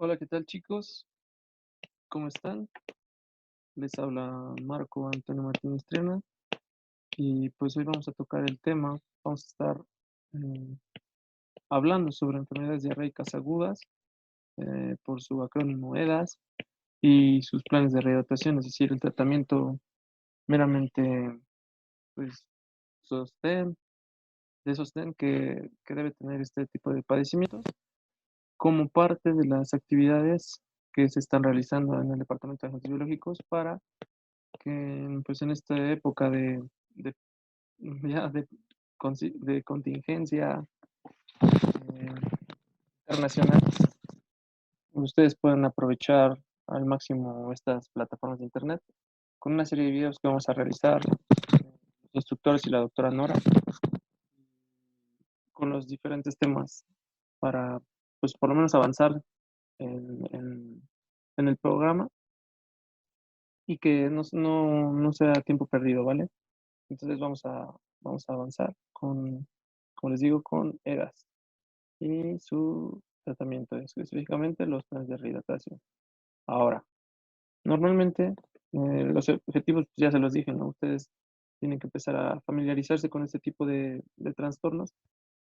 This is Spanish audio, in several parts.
Hola, ¿qué tal chicos? ¿Cómo están? Les habla Marco Antonio Martínez Trena y pues hoy vamos a tocar el tema, vamos a estar mm, hablando sobre enfermedades diarreicas agudas, por su acrónimo EDAS y sus planes de rehidratación, es decir, el tratamiento meramente pues sostén, de sostén que debe tener este tipo de padecimientos como parte de las actividades que se están realizando en el Departamento de Agentes Biológicos para que pues en esta época de ya de contingencia internacional, ustedes pueden aprovechar al máximo estas plataformas de internet con una serie de videos que vamos a realizar, los instructores y la doctora Nora, con los diferentes temas para, pues por lo menos avanzar en el programa y que no sea tiempo perdido, ¿vale? Entonces vamos a avanzar con, como les digo, con ERAS y su tratamiento, específicamente los planes de rehidratación. Ahora, normalmente los objetivos pues, ya se los dije, ¿no? Ustedes tienen que empezar a familiarizarse con este tipo de trastornos,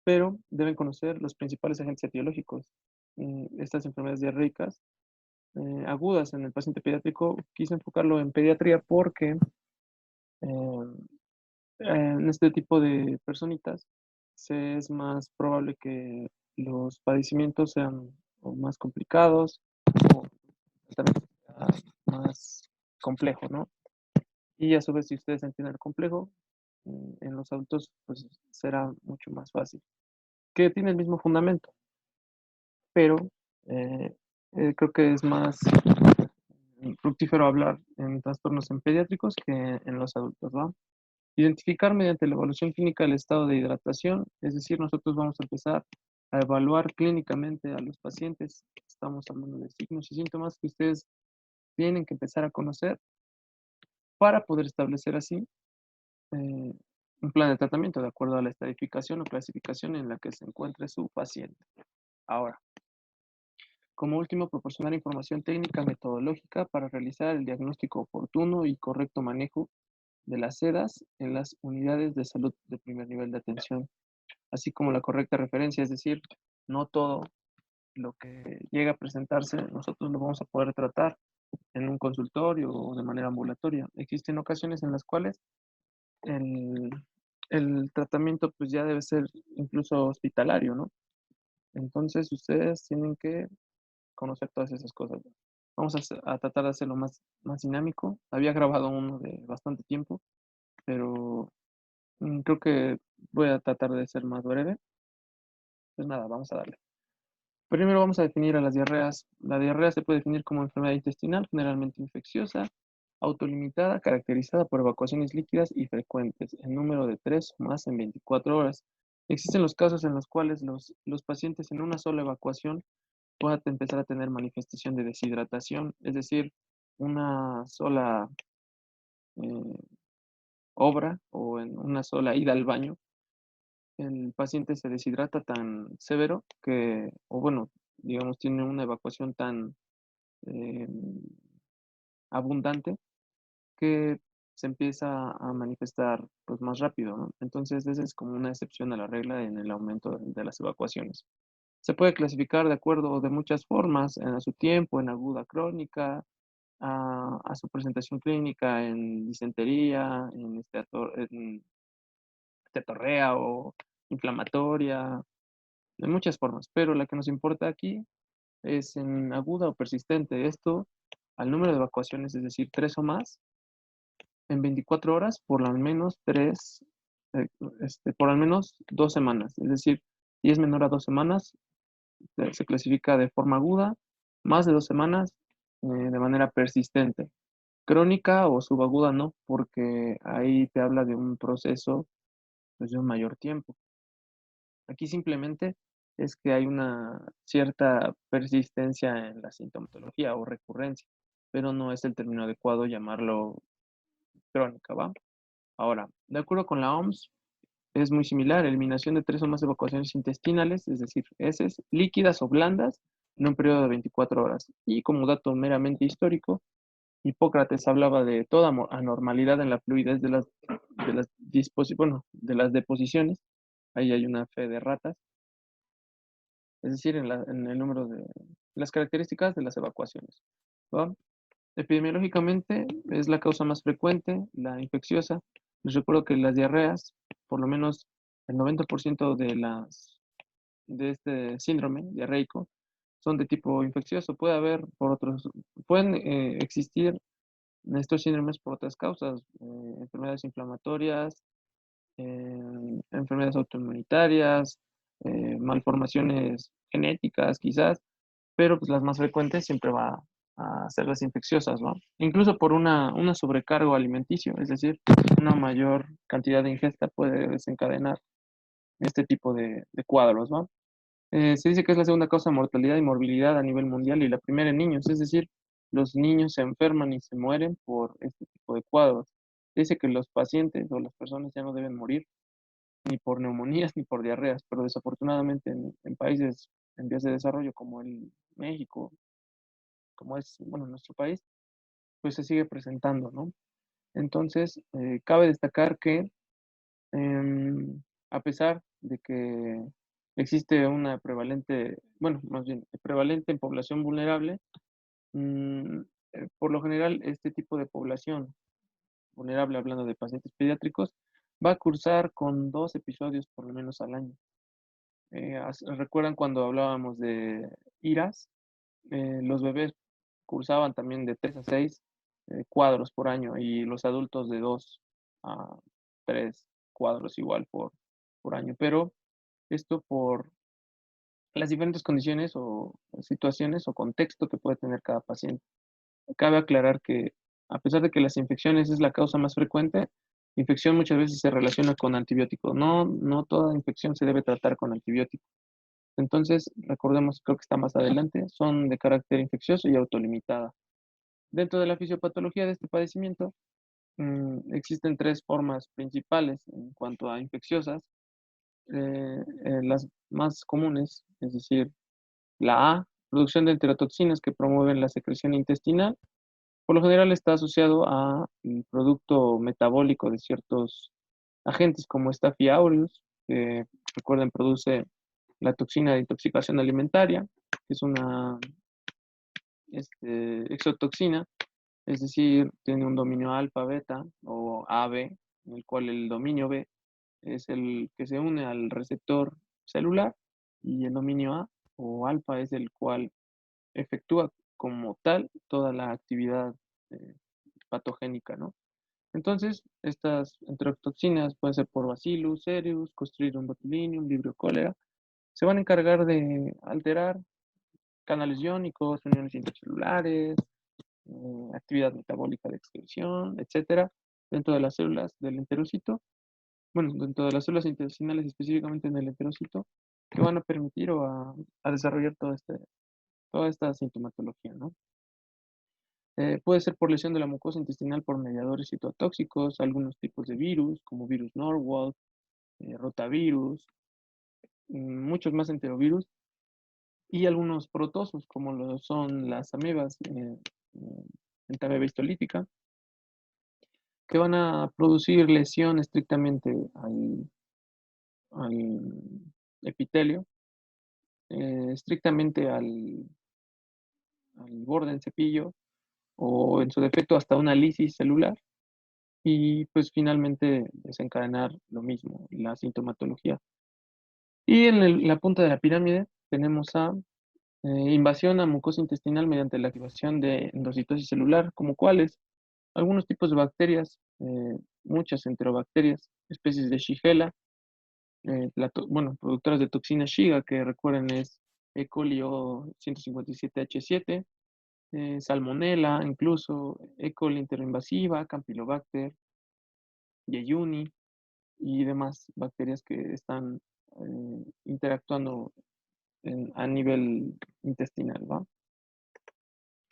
pero deben conocer los principales agentes etiológicos. Estas enfermedades diarreicas agudas en el paciente pediátrico, quise enfocarlo en pediatría porque eh, en este tipo de personitas es más probable que los padecimientos sean o más complicados o el tratamiento sea más complejo, ¿no? Y a su vez, si ustedes entienden el complejo, en los adultos pues será mucho más fácil. Que tiene el mismo fundamento, pero eh, creo que es más fructífero hablar en trastornos en pediátricos que en los adultos, ¿va? Identificar mediante la evaluación clínica el estado de hidratación, es decir, nosotros vamos a empezar a evaluar clínicamente a los pacientes. Estamos hablando de signos y síntomas que ustedes tienen que empezar a conocer para poder establecer así eh, un plan de tratamiento de acuerdo a la estadificación o clasificación en la que se encuentre su paciente. Ahora, como último, proporcionar información técnica metodológica para realizar el diagnóstico oportuno y correcto manejo de las sedas en las unidades de salud de primer nivel de atención, así como la correcta referencia, es decir, no todo lo que llega a presentarse nosotros lo vamos a poder tratar en un consultorio o de manera ambulatoria. Existen ocasiones en las cuales el, el tratamiento pues ya debe ser incluso hospitalario, ¿no? Entonces ustedes tienen que conocer todas esas cosas. Vamos a tratar de hacerlo más dinámico. Había grabado uno de bastante tiempo, pero creo que voy a tratar de ser más breve. Pues nada, vamos a darle. Primero vamos a definir a las diarreas. La diarrea se puede definir como enfermedad intestinal, generalmente infecciosa, autolimitada, caracterizada por evacuaciones líquidas y frecuentes, en número de 3 o más en 24 horas. Existen los casos en los cuales los pacientes en una sola evacuación puedan empezar a tener manifestación de deshidratación, es decir, una sola eh, obra o en una sola ida al baño, el paciente se deshidrata tan severo que, o bueno, digamos, tiene una evacuación tan eh, abundante que se empieza a manifestar pues más rápido, ¿no? Entonces, esa es como una excepción a la regla en el aumento de las evacuaciones. Se puede clasificar de acuerdo de muchas formas, a su tiempo, en aguda crónica, a su presentación clínica en disentería, en esteatorrea o inflamatoria, de muchas formas, pero la que nos importa aquí es en aguda o persistente. Esto al número de evacuaciones, es decir, 3 o más, en 24 horas por al menos 3, eh, por al menos 2 semanas. Es decir, si es menor a 2 semanas, se clasifica de forma aguda, más de 2 semanas de manera persistente. Crónica o subaguda no, porque ahí te habla de un proceso pues, de un mayor tiempo. Aquí simplemente es que hay una cierta persistencia en la sintomatología o recurrencia, pero no es el término adecuado llamarlo crónica, ¿va? Ahora, de acuerdo con la OMS, es muy similar, eliminación de 3 o más evacuaciones intestinales, es decir, heces, líquidas o blandas, en un periodo de 24 horas. Y como dato meramente histórico, Hipócrates hablaba de toda anormalidad en la fluidez bueno, de las deposiciones. Ahí hay una fe de ratas, es decir, en el número de las características de las evacuaciones, ¿va? Epidemiológicamente es la causa más frecuente, la infecciosa. Les recuerdo que las diarreas, por lo menos el 90% de este síndrome diarreico, son de tipo infeccioso. Pueden existir estos síndromes por otras causas, enfermedades inflamatorias, enfermedades autoinmunitarias, malformaciones genéticas quizás, pero pues las más frecuentes siempre va a ser las infecciosas, ¿no? Incluso por una sobrecargo alimenticio, es decir, una mayor cantidad de ingesta puede desencadenar este tipo de cuadros, ¿no? Se dice que es la segunda causa de mortalidad y morbilidad a nivel mundial y la primera en niños, es decir, los niños se enferman y se mueren por este tipo de cuadros. Se dice que los pacientes o las personas ya no deben morir ni por neumonías ni por diarreas, pero desafortunadamente en países en vías de desarrollo como el México, como es, bueno, nuestro país, pues se sigue presentando, ¿no? Entonces, cabe destacar que a pesar de que existe una prevalente, bueno, más bien, prevalente en población vulnerable, mm, por lo general este tipo de población vulnerable, hablando de pacientes pediátricos, va a cursar con 2 episodios por lo menos al año. ¿Recuerdan cuando hablábamos de IRAS? Los bebés cursaban también de 3 a 6 cuadros por año y los adultos de 2 a 3 cuadros igual por año. Pero esto por las diferentes condiciones o situaciones o contexto que puede tener cada paciente. Cabe aclarar que a pesar de que las infecciones es la causa más frecuente, la infección muchas veces se relaciona con antibióticos. No, no toda infección se debe tratar con antibióticos. Entonces, recordemos, creo que está más adelante, son de carácter infeccioso y autolimitada. Dentro de la fisiopatología de este padecimiento, existen 3 formas principales en cuanto a infecciosas. Las más comunes, es decir, la A, producción de enterotoxinas que promueven la secreción intestinal. Por lo general está asociado a el producto metabólico de ciertos agentes como Staphylococcus aureus, que recuerden produce la toxina de intoxicación alimentaria, que es una exotoxina, es decir, tiene un dominio alfa, beta o AB, en el cual el dominio B es el que se une al receptor celular y el dominio A o alfa es el cual efectúa como tal toda la actividad eh, patogénica, ¿no? Entonces, estas enterotoxinas pueden ser por Bacillus cereus, Clostridium botulinum, Vibrio cholera, se van a encargar de alterar canales iónicos, uniones intercelulares, actividad metabólica de excreción, etcétera, dentro de las células del enterocito, bueno, dentro de las células intestinales, específicamente en el enterocito, que van a permitir a desarrollar toda esta sintomatología, ¿no? Puede ser por lesión de la mucosa intestinal por mediadores citotóxicos, algunos tipos de virus, como virus Norwalk, rotavirus, muchos más enterovirus, y algunos protozoos, como lo son las amebas, entameba histolítica, que van a producir lesión estrictamente al epitelio, estrictamente al borde en cepillo o en su defecto hasta una lisis celular y pues finalmente desencadenar lo mismo, la sintomatología. Y en la punta de la pirámide tenemos a invasión a mucosa intestinal mediante la activación de endocitosis celular, como cuáles, algunos tipos de bacterias, muchas enterobacterias, especies de Shigella, bueno, productoras de toxina Shiga, que recuerden es E. coli o 157H7, Salmonella, incluso E. coli interoinvasiva, Campylobacter, Yeyuni y demás bacterias que están interactuando a nivel intestinal, ¿va?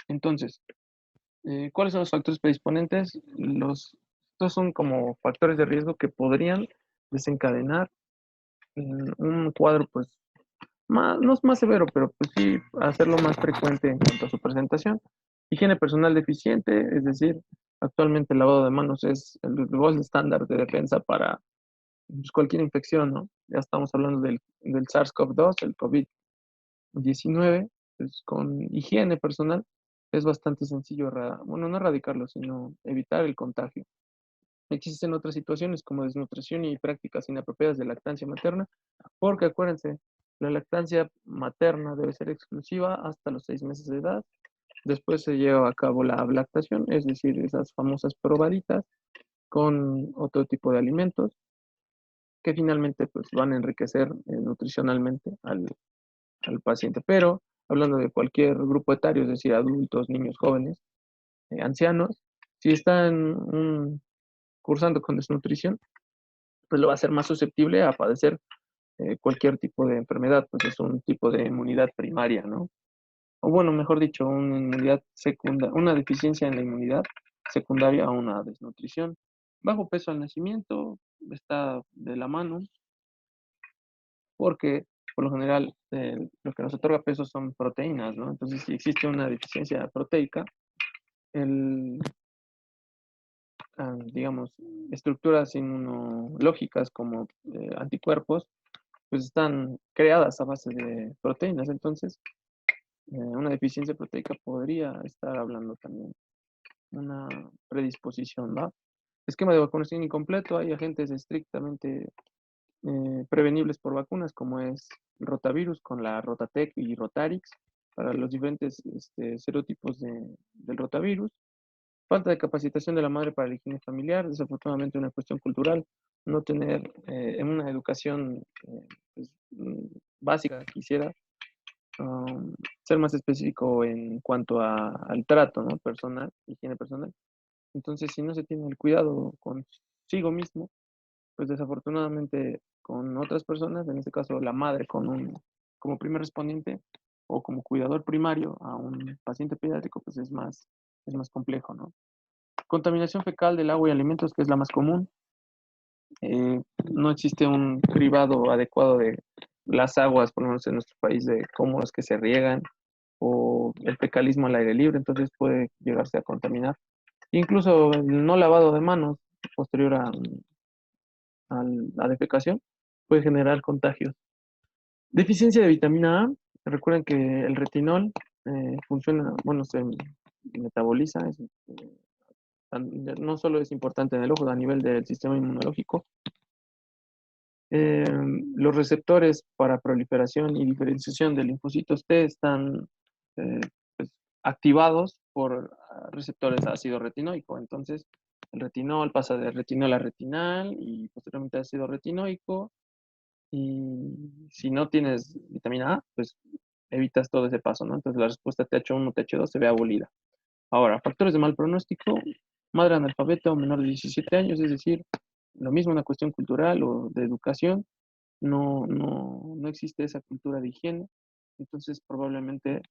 Entonces, ¿cuáles son los factores predisponentes? Estos son como factores de riesgo que podrían desencadenar un cuadro, pues, no es más severo, pero pues sí hacerlo más frecuente en cuanto a su presentación. Higiene personal deficiente, es decir, actualmente el lavado de manos es el gold estándar de defensa para pues, cualquier infección, ¿no? Ya estamos hablando del SARS-CoV-2, el COVID-19, pues con higiene personal es bastante sencillo, bueno, no erradicarlo, sino evitar el contagio. Existen otras situaciones como desnutrición y prácticas inapropiadas de lactancia materna, porque acuérdense, la lactancia materna debe ser exclusiva hasta los 6 meses de edad. Después se lleva a cabo la lactación, es decir, esas famosas probaditas con otro tipo de alimentos que finalmente pues, van a enriquecer nutricionalmente al paciente. Pero hablando de cualquier grupo etario, es decir, adultos, niños, jóvenes, ancianos, si están cursando con desnutrición, pues lo va a ser más susceptible a padecer cualquier tipo de enfermedad, pues es un tipo de inmunidad primaria, ¿no? O bueno, mejor dicho, una inmunidad secundaria, una deficiencia en la inmunidad secundaria a una desnutrición. Bajo peso al nacimiento está de la mano, porque por lo general lo que nos otorga peso son proteínas, ¿no? Entonces, si existe una deficiencia proteica, el, digamos, estructuras inmunológicas como anticuerpos, pues están creadas a base de proteínas. Entonces, una deficiencia proteica podría estar hablando también una predisposición, ¿va? Esquema de vacunación incompleto, hay agentes estrictamente prevenibles por vacunas, como es rotavirus con la Rotatec y Rotarix, para los diferentes serotipos del rotavirus. Falta de capacitación de la madre para la higiene familiar, desafortunadamente una cuestión cultural, no tener una educación pues, básica, quisiera, ser más específico en cuanto al trato, ¿no? Personal, higiene personal. Entonces, si no se tiene el cuidado consigo mismo, pues desafortunadamente con otras personas, en este caso la madre como primer respondiente o como cuidador primario a un paciente pediátrico, pues es más complejo, ¿no? Contaminación fecal del agua y alimentos, que es la más común. No existe un cribado adecuado de las aguas, por lo menos en nuestro país, de cómo es que se riegan o el fecalismo al aire libre, entonces puede llegarse a contaminar. Incluso el no lavado de manos posterior a la defecación puede generar contagios. Deficiencia de vitamina A. Recuerden que el retinol funciona, bueno, se metaboliza, no solo es importante en el ojo, a nivel del sistema inmunológico. Eh, los receptores para proliferación y diferenciación de linfocitos T están eh, pues, activados por receptores de ácido retinoico. Entonces, el retinol pasa de retinol a retinal y posteriormente ácido retinoico. Y si no tienes vitamina A, pues evitas todo ese paso, ¿no? Entonces la respuesta TH1, TH2 se ve abolida. Ahora, factores de mal pronóstico, madre analfabeta o menor de 17 años, es decir, lo mismo una cuestión cultural o de educación, no existe esa cultura de higiene, entonces probablemente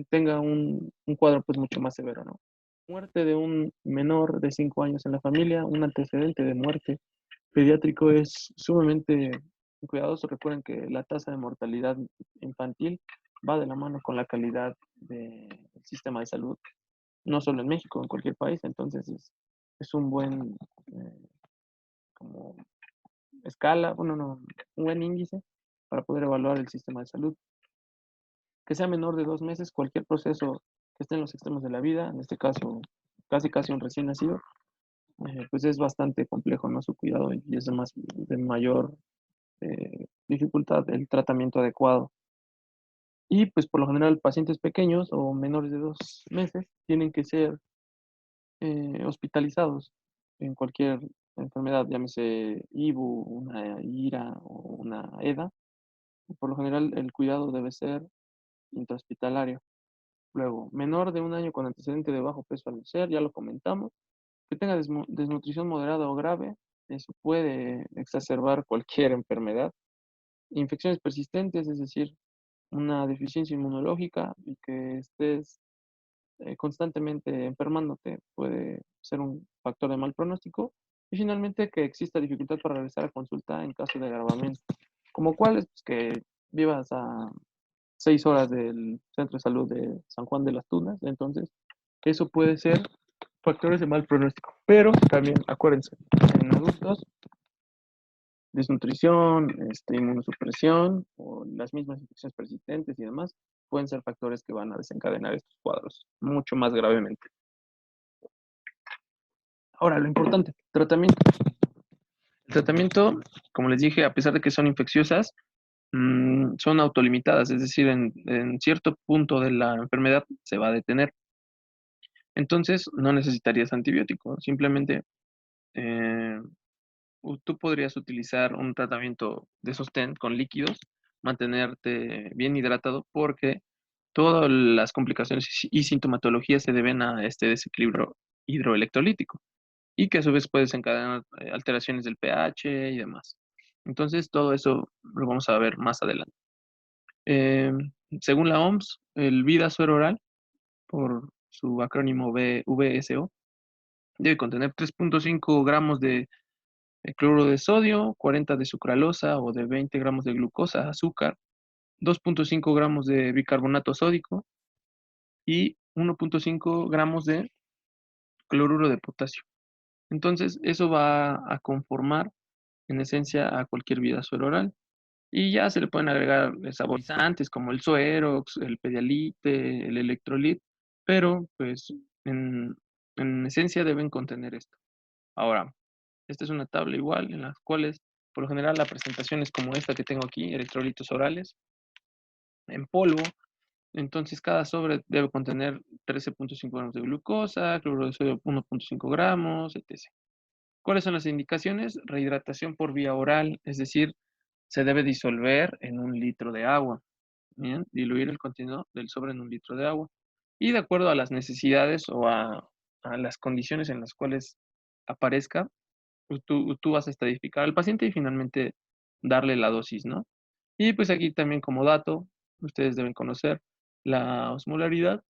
tenga un cuadro pues mucho más severo, ¿no? Muerte de un menor de 5 años en la familia, un antecedente de muerte pediátrico es sumamente cuidadoso. Recuerden que la tasa de mortalidad infantil va de la mano con la calidad del sistema de salud, no solo en México, en cualquier país. Entonces es un buen como escala, bueno, no, un buen índice para poder evaluar el sistema de salud. Que sea menor de 2 meses, cualquier proceso que esté en los extremos de la vida, en este caso casi un recién nacido, pues es bastante complejo, ¿no? Su cuidado y es de mayor dificultad el tratamiento adecuado. Y pues por lo general pacientes pequeños o menores de 2 meses tienen que ser hospitalizados en cualquier enfermedad, llámese IBU, una IRA o una EDA. Por lo general el cuidado debe ser intrahospitalario. Luego, menor de 1 año con antecedente de bajo peso al nacer, ya lo comentamos. Que tenga desnutrición moderada o grave, eso puede exacerbar cualquier enfermedad. Infecciones persistentes, es decir, una deficiencia inmunológica y que estés constantemente enfermándote puede ser un factor de mal pronóstico. Y finalmente, que exista dificultad para regresar a consulta en caso de agravamiento. ¿Como cuáles? Pues que vivas a 6 horas del Centro de Salud de San Juan de las Tunas. Entonces, eso puede ser factores de mal pronóstico. Pero también, acuérdense, en adultos, desnutrición, inmunosupresión o las mismas infecciones persistentes y demás pueden ser factores que van a desencadenar estos cuadros mucho más gravemente. Ahora, lo importante, tratamiento. El tratamiento, como les dije, a pesar de que son infecciosas, son autolimitadas, es decir, en cierto punto de la enfermedad se va a detener. Entonces, no necesitarías antibiótico, simplemente eh, tú podrías utilizar un tratamiento de sostén con líquidos, mantenerte bien hidratado, porque todas las complicaciones y sintomatología se deben a este desequilibrio hidroelectrolítico y que a su vez puede desencadenar alteraciones del pH y demás. Entonces, todo eso lo vamos a ver más adelante. Eh, Según la OMS, el Vida Suero Oral, por su acrónimo VSO, debe contener 3.5 gramos de cloruro de sodio, 40 de sucralosa o de 20 gramos de glucosa, azúcar, 2.5 gramos de bicarbonato sódico y 1.5 gramos de cloruro de potasio. Entonces, eso va a conformar en esencia a cualquier vida suero oral. Y ya se le pueden agregar saborizantes como el Suerox, el Pedialite, el Electrolit, pero pues en esencia deben contener esto. Ahora, esta es una tabla igual en las cuales por lo general la presentación es como esta que tengo aquí, electrolitos orales en polvo. Entonces cada sobre debe contener 13.5 gramos de glucosa, cloruro de sodio 1.5 gramos, etc. ¿Cuáles son las indicaciones? Rehidratación por vía oral, es decir, se debe disolver en 1 litro de agua. Bien, diluir el contenido del sobre en 1 litro de agua. Y de acuerdo a las necesidades o a las condiciones en las cuales aparezca, pues tú vas a estadificar al paciente y finalmente darle la dosis, ¿no? Y pues aquí también como dato, ustedes deben conocer la osmolaridad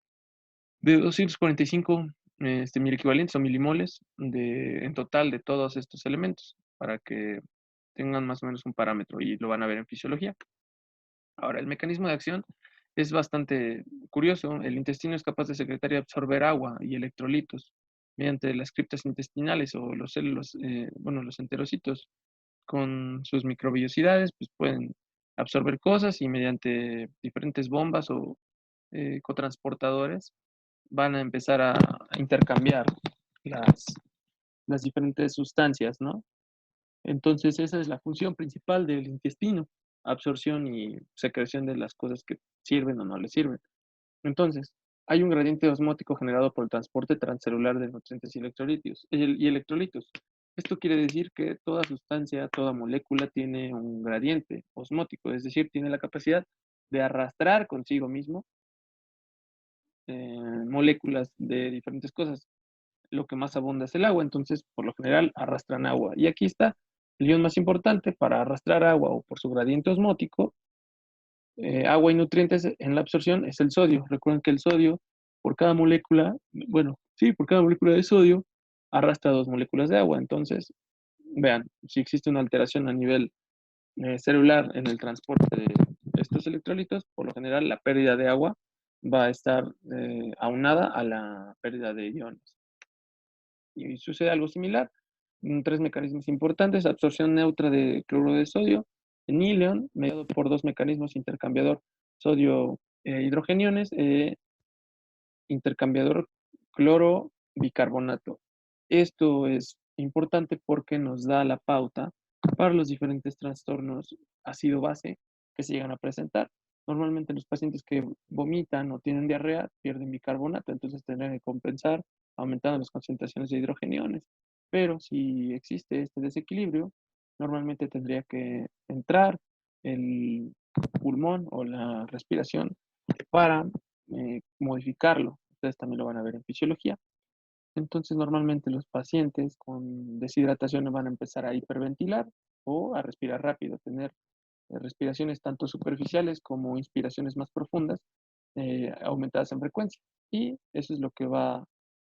de 245 mil equivalentes o milimoles en total de todos estos elementos para que tengan más o menos un parámetro y lo van a ver en fisiología. Ahora, el mecanismo de acción es bastante curioso. El intestino es capaz de secretar y absorber agua y electrolitos mediante las criptas intestinales o los células, bueno, los enterocitos con sus microvellosidades, pues pueden absorber cosas y mediante diferentes bombas o cotransportadores van a empezar a intercambiar las, las diferentes sustancias, ¿no? Entonces, esa es la función principal del intestino, absorción y secreción de las cosas que sirven o no le sirven. Entonces, hay un gradiente osmótico generado por el transporte transcelular de nutrientes y electrolitos. Y electrolitos. Esto quiere decir que toda sustancia, toda molécula tiene un gradiente osmótico, es decir, tiene la capacidad de arrastrar consigo mismo moléculas de diferentes cosas. Lo que más abunda es el agua, entonces por lo general arrastran agua. Y aquí está el ion más importante para arrastrar agua o por su gradiente osmótico, agua y nutrientes en la absorción es el sodio. Recuerden que el sodio, por cada molécula, bueno, sí, por cada molécula de sodio, arrastra 2 moléculas de agua. Entonces, vean, si existe una alteración a nivel celular en el transporte de estos electrolitos, por lo general la pérdida de agua va a estar aunada a la pérdida de iones. Y sucede algo similar. 3 mecanismos importantes: absorción neutra de cloruro de sodio en íleon, mediado por 2 mecanismos: intercambiador sodio-hidrogeniones, intercambiador cloro-bicarbonato. Esto es importante porque nos da la pauta para los diferentes trastornos ácido-base que se llegan a presentar. Normalmente los pacientes que vomitan o tienen diarrea pierden bicarbonato, entonces tendrán que compensar aumentando las concentraciones de hidrogeniones. Pero si existe este desequilibrio, normalmente tendría que entrar el pulmón o la respiración para modificarlo. Ustedes también lo van a ver en fisiología. Entonces, normalmente los pacientes con deshidratación van a empezar a hiperventilar o a respirar rápido, tener respiraciones tanto superficiales como inspiraciones más profundas, aumentadas en frecuencia. Y eso es lo que va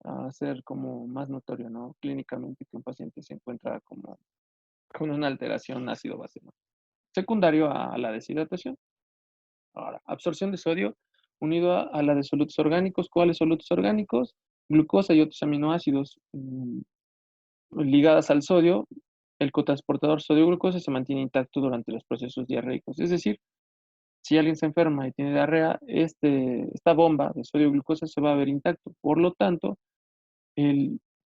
a hacer como más notorio, ¿no? Clínicamente, que un paciente se encuentra como con una alteración ácido-base, ¿no? Secundario a la deshidratación. Ahora, absorción de sodio unido a la de solutos orgánicos. ¿Cuáles solutos orgánicos? Glucosa y otros aminoácidos ligadas al sodio. El cotransportador sodio-glucosa se mantiene intacto durante los procesos diarreicos. Es decir, si alguien se enferma y tiene diarrea, esta bomba de sodio-glucosa se va a ver intacto. Por lo tanto,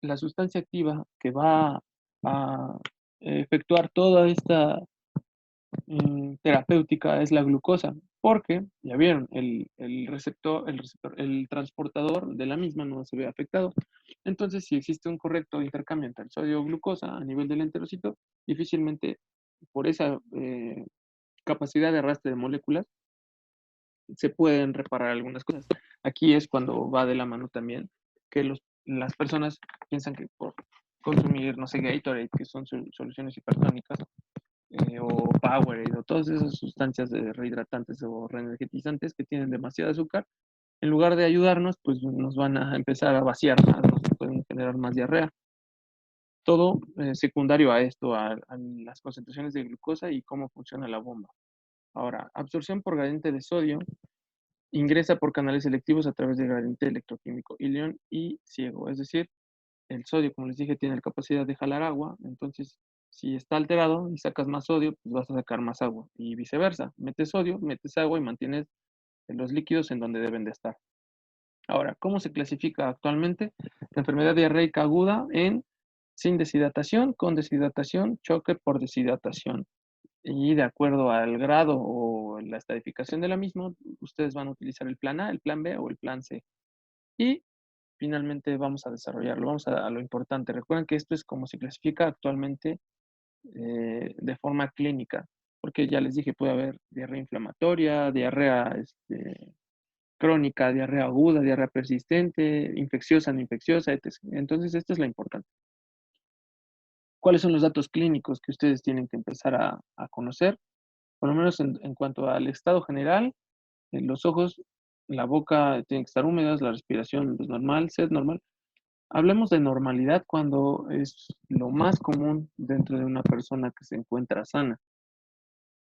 la sustancia activa que va a efectuar toda esta terapéutica es la glucosa, porque, ya vieron, el transportador de la misma no se ve afectado. Entonces, si existe un correcto intercambio entre el sodio y glucosa a nivel del enterocito, difícilmente por esa capacidad de arrastre de moléculas se pueden reparar algunas cosas. Aquí es cuando va de la mano también que las personas piensan que por consumir, no sé, Gatorade, que son soluciones hipertónicas, o Powerade, o todas esas sustancias rehidratantes o reenergetizantes que tienen demasiado azúcar, en lugar de ayudarnos, pues nos van a empezar a vaciar más, nos pueden generar más diarrea. Todo secundario a esto, a las concentraciones de glucosa y cómo funciona la bomba. Ahora, absorción por gradiente de sodio ingresa por canales selectivos a través del gradiente electroquímico ilión y ciego. Es decir, el sodio, como les dije, tiene la capacidad de jalar agua. Entonces, si está alterado y sacas más sodio, pues vas a sacar más agua. Y viceversa. Metes sodio, metes agua y mantienes los líquidos en donde deben de estar. Ahora, ¿cómo se clasifica actualmente? La enfermedad diarreica aguda en sin deshidratación, con deshidratación, choque por deshidratación. Y de acuerdo al grado o la estadificación de la misma, ustedes van a utilizar el plan A, el plan B o el plan C. Y finalmente vamos a desarrollarlo, vamos a lo importante. Recuerden que esto es como se clasifica actualmente de forma clínica, porque ya les dije, puede haber diarrea inflamatoria, diarrea crónica, diarrea aguda, diarrea persistente, infecciosa, no infecciosa, etc. Entonces, esto es lo importante. ¿Cuáles son los datos clínicos que ustedes tienen que empezar a conocer? Por lo menos en cuanto al estado general, los ojos, la boca tienen que estar húmedas, la respiración es normal, sed normal. Hablemos de normalidad cuando es lo más común dentro de una persona que se encuentra sana.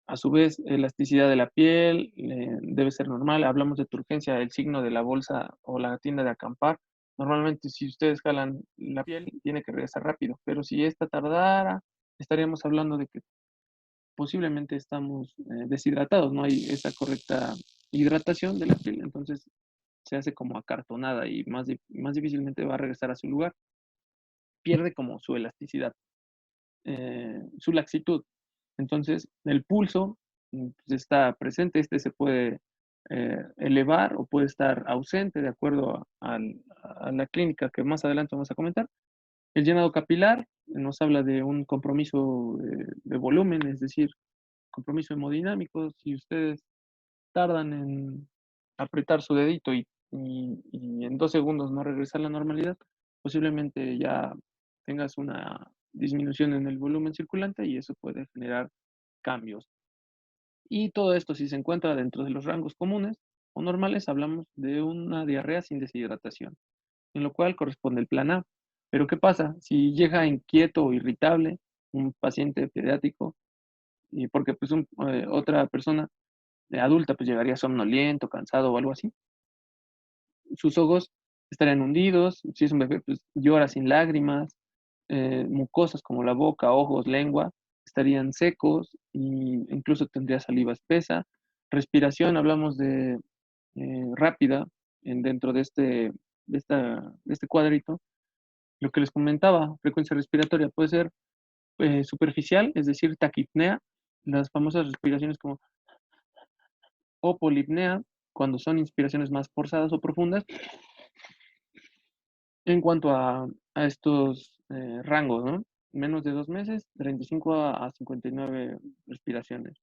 A su vez, elasticidad de la piel debe ser normal. Hablamos de turgencia, el signo de la bolsa o la tienda de acampar. Normalmente, si ustedes jalan la piel, tiene que regresar rápido. Pero si esta tardara, estaríamos hablando de que posiblemente estamos deshidratados. No hay esa correcta hidratación de la piel. Entonces, se hace como acartonada y más difícilmente va a regresar a su lugar. Pierde como su elasticidad, su laxitud. Entonces, el pulso pues, está presente, este se puede elevar o puede estar ausente de acuerdo a la clínica que más adelante vamos a comentar. El llenado capilar nos habla de un compromiso de volumen, es decir, compromiso hemodinámico. Si ustedes tardan en apretar su dedito y en 2 segundos no regresa a la normalidad, posiblemente ya tengas una disminución en el volumen circulante y eso puede generar cambios. Y todo esto, si se encuentra dentro de los rangos comunes o normales, hablamos de una diarrea sin deshidratación, en lo cual corresponde el plan A. Pero ¿qué pasa? Si llega inquieto o irritable un paciente pediátrico, y porque pues otra persona adulta pues llegaría somnoliento, cansado o algo así, sus ojos estarían hundidos, si es un bebé pues llora sin lágrimas, mucosas como la boca, ojos, lengua, estarían secos e incluso tendría saliva espesa. Respiración, hablamos de rápida dentro de este cuadrito. Lo que les comentaba, frecuencia respiratoria puede ser superficial, es decir, taquipnea, las famosas respiraciones como o polipnea, cuando son inspiraciones más forzadas o profundas. En cuanto a estos rangos, ¿no? Menos de 2 meses, 35 a 59 respiraciones.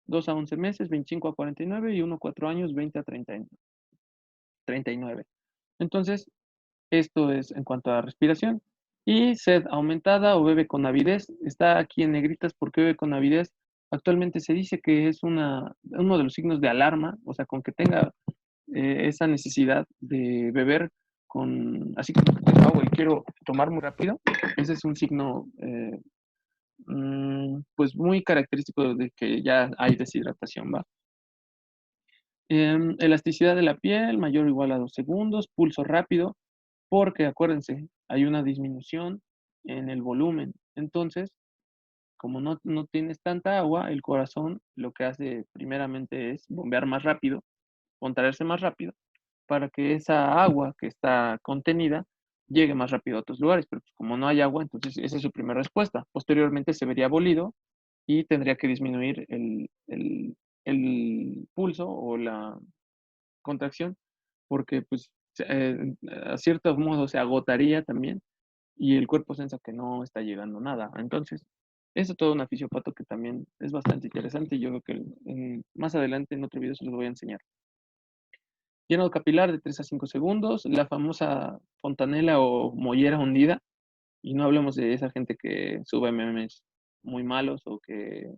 2 a 11 meses, 25 a 49 y 1 a 4 años, 20 a 39. Entonces, esto es en cuanto a respiración. Y sed aumentada o bebe con avidez. Está aquí en negritas porque bebe con avidez. Actualmente se dice que es uno de los signos de alarma, o sea, con que tenga esa necesidad de beber así como tengo agua y quiero tomar muy rápido, ese es un signo pues muy característico de que ya hay deshidratación, ¿va? Elasticidad de la piel, mayor o igual a 2 segundos. Pulso rápido, porque acuérdense, hay una disminución en el volumen. Entonces, como no tienes tanta agua, el corazón lo que hace primeramente es bombear más rápido, contraerse más rápido, para que esa agua que está contenida llegue más rápido a otros lugares. Pero pues, como no hay agua, entonces esa es su primera respuesta. Posteriormente se vería abolido y tendría que disminuir el pulso o la contracción, porque pues a cierto modo se agotaría también y el cuerpo piensa que no está llegando nada. Entonces, eso es todo un fisiopato que también es bastante interesante y yo creo que más adelante en otro video se los voy a enseñar. Llenado capilar de 3 a 5 segundos, la famosa fontanela o mollera hundida, y no hablemos de esa gente que sube memes muy malos o que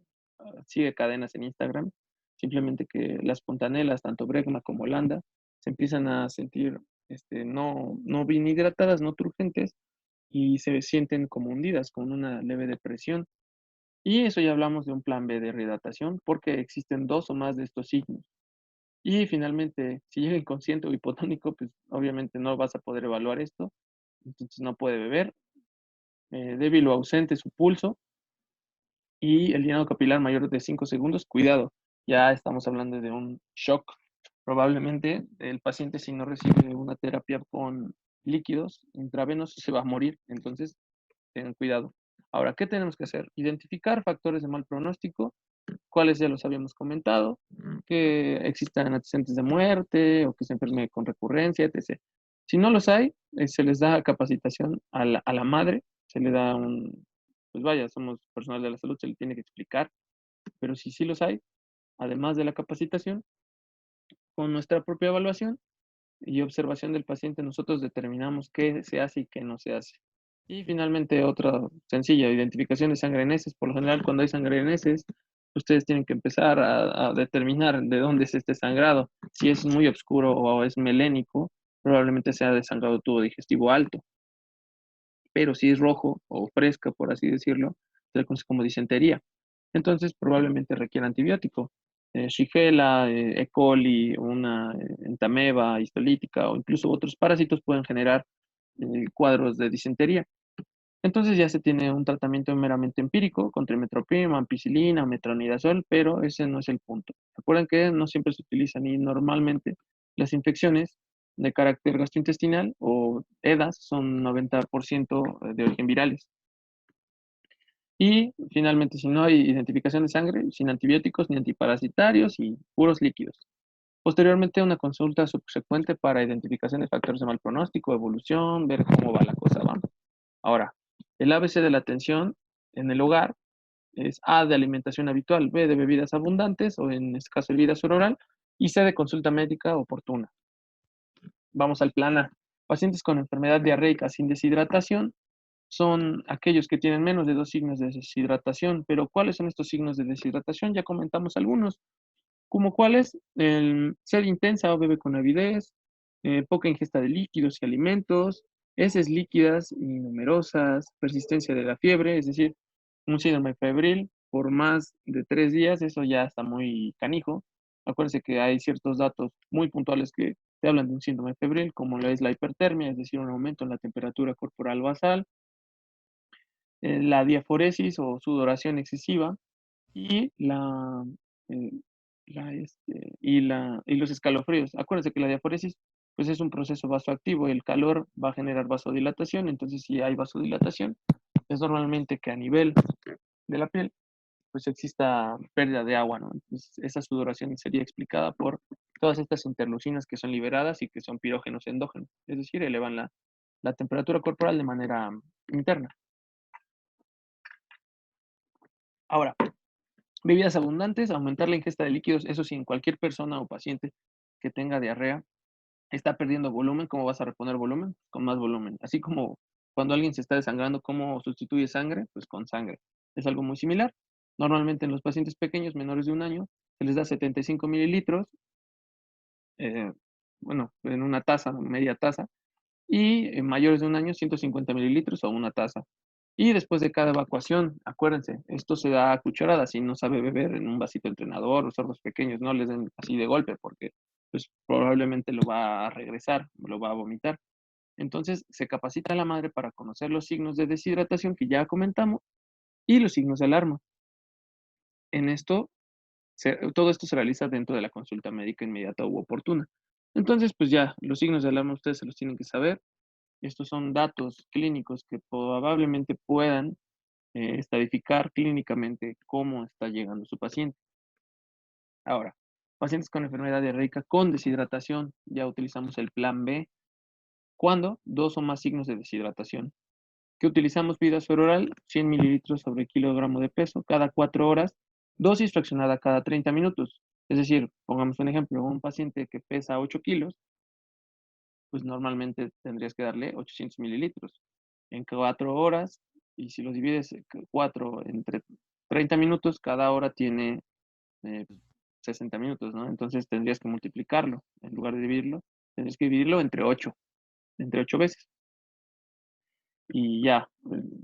sigue cadenas en Instagram, simplemente que las fontanelas, tanto Bregma como Holanda, se empiezan a sentir no bien hidratadas, no turgentes, y se sienten como hundidas, con una leve depresión. Y eso ya hablamos de un plan B de rehidratación, porque existen dos o más de estos signos. Y finalmente, si llega inconsciente o hipotónico, pues obviamente no vas a poder evaluar esto, entonces no puede beber, débil o ausente su pulso y el llenado capilar mayor de 5 segundos, cuidado, ya estamos hablando de un shock. Probablemente el paciente si no recibe una terapia con líquidos intravenosos se va a morir, entonces tengan cuidado. Ahora, ¿qué tenemos que hacer? Identificar factores de mal pronóstico, cuáles ya los habíamos comentado, que existan antecedentes de muerte o que se enferme con recurrencia, etc. Si no los hay, se les da capacitación a la madre, se le da pues vaya, somos personal de la salud, se le tiene que explicar, pero si sí los hay, además de la capacitación, con nuestra propia evaluación y observación del paciente, nosotros determinamos qué se hace y qué no se hace. Y finalmente, otra sencilla, identificación de sangre en heces. Por lo general, cuando hay sangre en heces, ustedes tienen que empezar a determinar de dónde es este sangrado. Si es muy oscuro o es melénico, probablemente sea de sangrado tubo digestivo alto. Pero si es rojo o fresca, por así decirlo, se le conoce como disentería. Entonces, probablemente requiere antibiótico. Shigella, E. coli, una entameba histolítica o incluso otros parásitos pueden generar cuadros de disentería. Entonces ya se tiene un tratamiento meramente empírico con trimestoprim, ampicilina, metronidazol, pero ese no es el punto. Recuerden que no siempre se utilizan y normalmente las infecciones de carácter gastrointestinal o EDAS son 90% de origen virales. Y finalmente, si no hay identificación de sangre, sin antibióticos ni antiparasitarios y puros líquidos. Posteriormente, una consulta subsecuente para identificación de factores de mal pronóstico, evolución, ver cómo va la cosa, ¿va? Ahora, el ABC de la atención en el hogar es A de alimentación habitual, B de bebidas abundantes o en este caso vida oral y C de consulta médica oportuna. Vamos al plan A. Pacientes con enfermedad diarreica sin deshidratación son aquellos que tienen menos de 2 signos de deshidratación, pero ¿cuáles son estos signos de deshidratación? Ya comentamos algunos, como cuáles, el sed intensa o bebe con avidez, poca ingesta de líquidos y alimentos, heces líquidas y numerosas, persistencia de la fiebre, es decir, un síndrome febril por más de 3 días, eso ya está muy canijo. Acuérdense que hay ciertos datos muy puntuales que te hablan de un síndrome febril, como lo es la hipertermia, es decir, un aumento en la temperatura corporal basal, la diaforesis o sudoración excesiva y eh, y los escalofríos. Acuérdense que la diaforesis pues es un proceso vasoactivo y el calor va a generar vasodilatación, entonces si hay vasodilatación, es normalmente que a nivel de la piel pues exista pérdida de agua, ¿no? Entonces esa sudoración sería explicada por todas estas interleucinas que son liberadas y que son pirógenos endógenos, es decir, elevan la temperatura corporal de manera interna. Ahora, bebidas abundantes, aumentar la ingesta de líquidos, eso sí, en cualquier persona o paciente que tenga diarrea, está perdiendo volumen, ¿cómo vas a reponer volumen? Con más volumen. Así como cuando alguien se está desangrando, ¿cómo sustituye sangre? Pues con sangre. Es algo muy similar. Normalmente en los pacientes pequeños, menores de un año, se les da 75 mililitros, eh, bueno, en una taza, media taza, y en mayores de un año, 150 mililitros o una taza. Y después de cada evacuación, acuérdense, esto se da a cucharadas. Si no sabe beber en un vasito entrenador o sordos pequeños, no les den así de golpe porque pues probablemente lo va a regresar, lo va a vomitar. Entonces se capacita a la madre para conocer los signos de deshidratación que ya comentamos y los signos de alarma. En esto, todo esto se realiza dentro de la consulta médica inmediata u oportuna. Entonces, pues ya, los signos de alarma ustedes se los tienen que saber. Estos son datos clínicos que probablemente puedan estadificar clínicamente cómo está llegando su paciente. Ahora, pacientes con enfermedad diarreica con deshidratación, ya utilizamos el plan B. ¿Cuándo? Dos o más signos de deshidratación. ¿Qué utilizamos? Vidasor oral, 100 mililitros sobre kilogramo de peso, cada 4 horas, dosis fraccionada cada 30 minutos. Es decir, pongamos un ejemplo, un paciente que pesa 8 kilos, pues normalmente tendrías que darle 800 mililitros en 4 horas, y si los divides 4 entre 30 minutos, cada hora tiene eh, 60 minutos, ¿no? Entonces tendrías que multiplicarlo, en lugar de dividirlo, tendrías que dividirlo entre 8 veces. Y ya,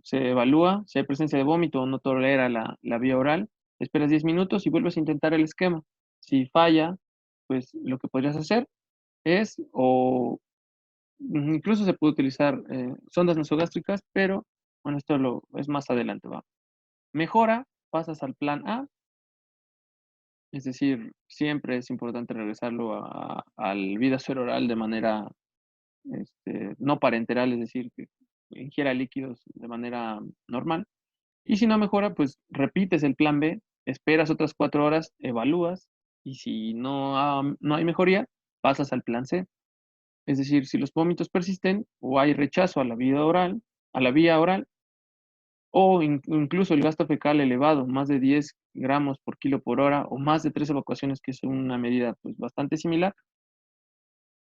se evalúa, si hay presencia de vómito o no tolera la vía oral, esperas 10 minutos y vuelves a intentar el esquema. Si falla, pues lo que podrías hacer es, o incluso se puede utilizar sondas nasogástricas, pero bueno, es más adelante, va. Mejora, pasas al plan A, es decir, siempre es importante regresarlo al vida oral de manera no parenteral, es decir, que ingiera líquidos de manera normal. Y si no mejora, pues repites el plan B, esperas otras 4 horas, evalúas, y si no hay mejoría, pasas al plan C. Es decir, si los vómitos persisten o hay rechazo a la vía oral, o incluso el gasto fecal elevado, más de 10 gramos por kilo por hora, o más de 3 evacuaciones, que es una medida pues, bastante similar,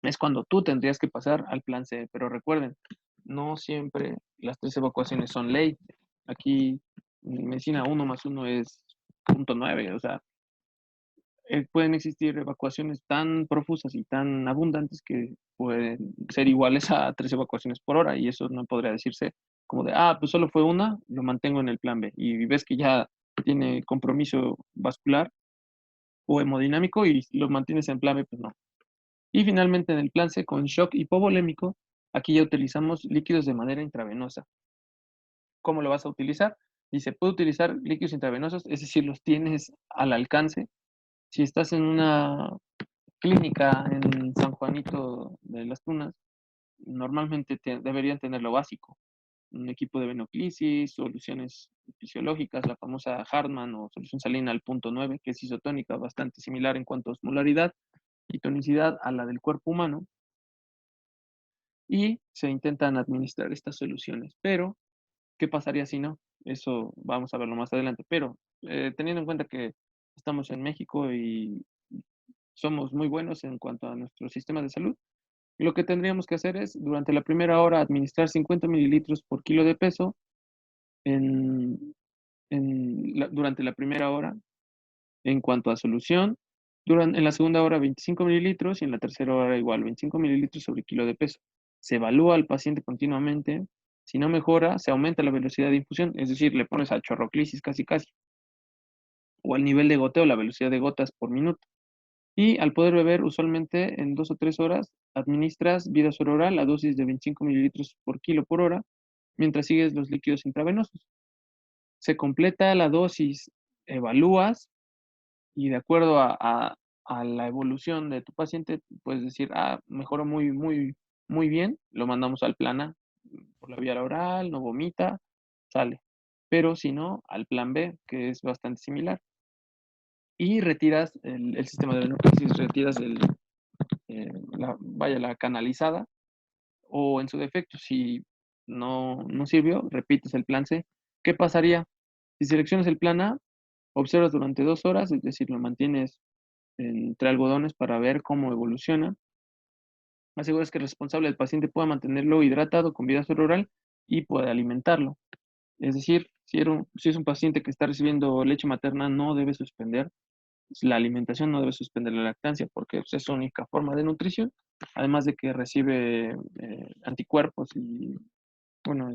es cuando tú tendrías que pasar al plan C. Pero recuerden, no siempre las 3 evacuaciones son ley. Aquí en medicina 1 más 1 es 0.9, o sea, pueden existir evacuaciones tan profusas y tan abundantes que pueden ser iguales a 3 evacuaciones por hora, y eso no podría decirse como de, pues solo fue una, lo mantengo en el plan B, y ves que ya tiene compromiso vascular o hemodinámico y lo mantienes en plan B, pues no. Y finalmente en el plan C con shock hipovolémico, aquí ya utilizamos líquidos de manera intravenosa. ¿Cómo lo vas a utilizar? Dice, puede utilizar líquidos intravenosos, es decir, los tienes al alcance. Si estás en una clínica en San Juanito de las Tunas, normalmente deberían tener lo básico: un equipo de venoclisis, soluciones fisiológicas, la famosa Hartmann o solución salina al punto 9, que es isotónica, bastante similar en cuanto a osmolaridad y tonicidad a la del cuerpo humano, y se intentan administrar estas soluciones. Pero, ¿qué pasaría si no? Eso vamos a verlo más adelante. Pero, teniendo en cuenta que estamos en México y somos muy buenos en cuanto a nuestro sistema de salud, lo que tendríamos que hacer es, durante la primera hora, administrar 50 mililitros por kilo de peso en, durante la primera hora. En cuanto a solución, en la segunda hora 25 mililitros y en la tercera hora igual 25 mililitros sobre kilo de peso. Se evalúa al paciente continuamente. Si no mejora, se aumenta la velocidad de infusión, es decir, le pones a chorroclisis casi casi, o al nivel de goteo, la velocidad de gotas por minuto. Y al poder beber, usualmente en 2 o 3 horas, administras Vidasor oral a dosis de 25 mililitros por kilo por hora, mientras sigues los líquidos intravenosos. Se completa la dosis, evalúas, y de acuerdo a la evolución de tu paciente, puedes decir, mejoró muy, muy, muy bien, lo mandamos al plan A por la vía oral, no vomita, sale. Pero si no, al plan B, que es bastante similar. Y retiras el sistema de venoclisis, retiras la canalizada, o en su defecto, si no sirvió, repites el plan C. ¿Qué pasaría? Si seleccionas el plan A, observas durante 2 horas, es decir, lo mantienes entre algodones para ver cómo evoluciona. Aseguras que el responsable del paciente pueda mantenerlo hidratado con Vidasor oral y pueda alimentarlo. Es decir, si es un paciente que está recibiendo leche materna, no debe suspender la alimentación, no debe suspender la lactancia, porque pues, es su única forma de nutrición, además de que recibe anticuerpos y, bueno,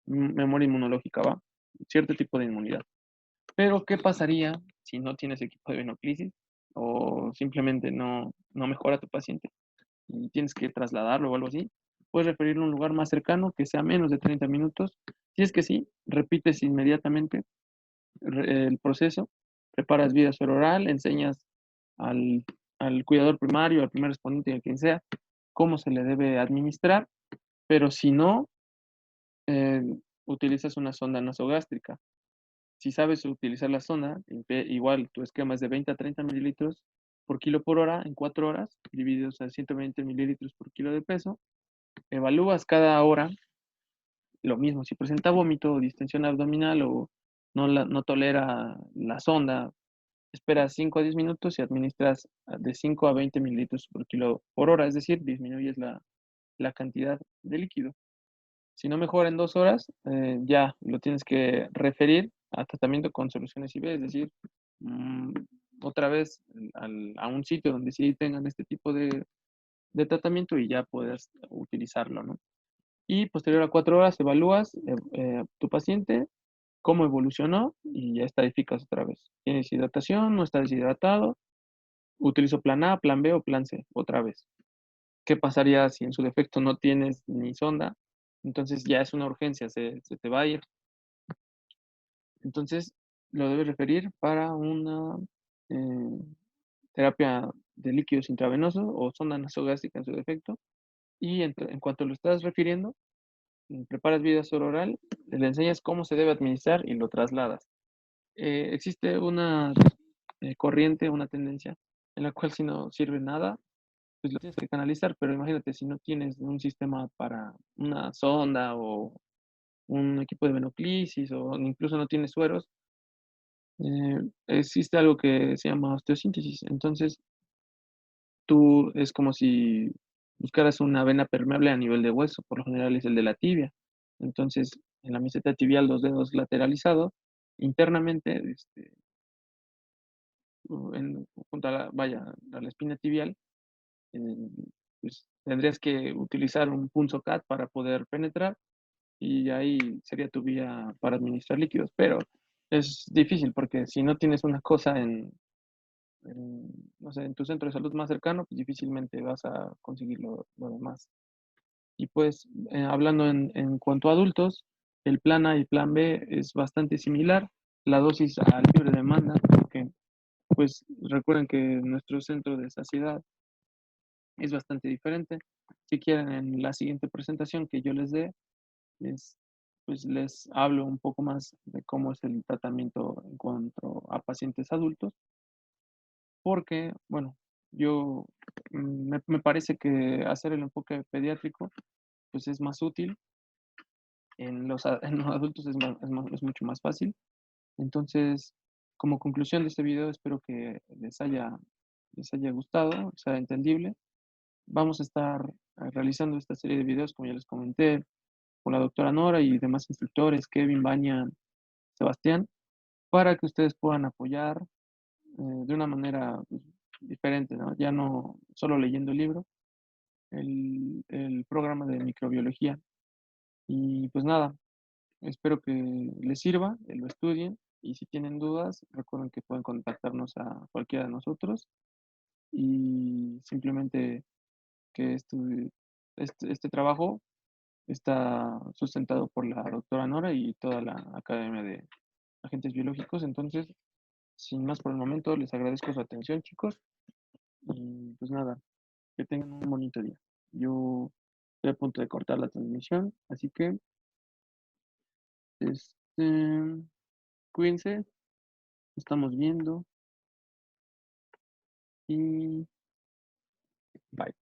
memoria inmunológica, ¿va? Cierto tipo de inmunidad. Pero, ¿qué pasaría si no tienes equipo de venoclisis o simplemente no mejora tu paciente y tienes que trasladarlo o algo así? Puedes referirlo a un lugar más cercano que sea menos de 30 minutos. Si es que sí, repites inmediatamente el proceso, preparas vía oral, enseñas al, al cuidador primario, al primer respondiente, a quien sea, cómo se le debe administrar, pero si no, eh, utilizas una sonda nasogástrica. Si sabes utilizar la sonda, igual tu esquema es de 20 a 30 mililitros por kilo por hora en 4 horas, divididos a 120 mililitros por kilo de peso. Evalúas cada hora lo mismo. Si presenta vómito o distensión abdominal o no tolera la sonda, esperas 5 a 10 minutos y administras de 5 a 20 mililitros por kilo por hora, es decir, disminuyes la cantidad de líquido. Si no mejora en 2 horas, ya lo tienes que referir a tratamiento con soluciones IV, es decir, mm, otra vez a un sitio donde sí tengan este tipo de tratamiento y ya puedes utilizarlo, ¿no? Y posterior a 4 horas evalúas tu paciente, cómo evolucionó y ya estadificas otra vez. ¿Tiene deshidratación? ¿No está deshidratado? Utilizo plan A, plan B o plan C otra vez. ¿Qué pasaría si en su defecto no tienes ni sonda? Entonces ya es una urgencia, se te va a ir. Entonces lo debes referir para una eh, terapia de líquidos intravenosos o sonda nasogástrica en su defecto. Y en cuanto lo estás refiriendo, preparas vía oral, le enseñas cómo se debe administrar y lo trasladas. Existe una corriente, una tendencia en la cual si no sirve nada, pues lo tienes que canalizar, pero imagínate si no tienes un sistema para una sonda o un equipo de venoclisis o incluso no tienes sueros, existe algo que se llama osteosíntesis. Entonces, tú es como si buscaras una vena permeable a nivel de hueso, por lo general es el de la tibia. Entonces, en la meseta tibial, los dedos lateralizados, internamente, junto a a la espina tibial, eh, pues tendrías que utilizar un punzocat para poder penetrar y ahí sería tu vía para administrar líquidos. Pero es difícil porque si no tienes una cosa no sé, en tu centro de salud más cercano, pues difícilmente vas a conseguir lo demás. Y pues, hablando en cuanto a adultos, el plan A y plan B es bastante similar. La dosis a libre demanda, porque pues recuerden que nuestro centro de saciedad es bastante diferente. Si quieren, en la siguiente presentación que yo les dé, les, pues les hablo un poco más de cómo es el tratamiento en cuanto a pacientes adultos, porque, bueno, yo me parece que hacer el enfoque pediátrico pues es más útil, en los adultos es mucho más fácil. Entonces, como conclusión de este video, espero que les haya gustado, sea entendible. Vamos a estar realizando esta serie de videos, como ya les comenté, con la doctora Nora y demás instructores, Kevin, Baña, Sebastián, para que ustedes puedan apoyar de una manera pues, diferente, ¿no? Ya no solo leyendo el libro, el programa de microbiología. Y pues nada, espero que les sirva, lo estudien y si tienen dudas, recuerden que pueden contactarnos a cualquiera de nosotros y simplemente que este trabajo está sustentado por la doctora Nora y toda la Academia de Agentes Biológicos. Entonces, sin más por el momento, les agradezco su atención, chicos. Y pues nada, que tengan un bonito día. Yo estoy a punto de cortar la transmisión, así que cuídense, estamos viendo y bye.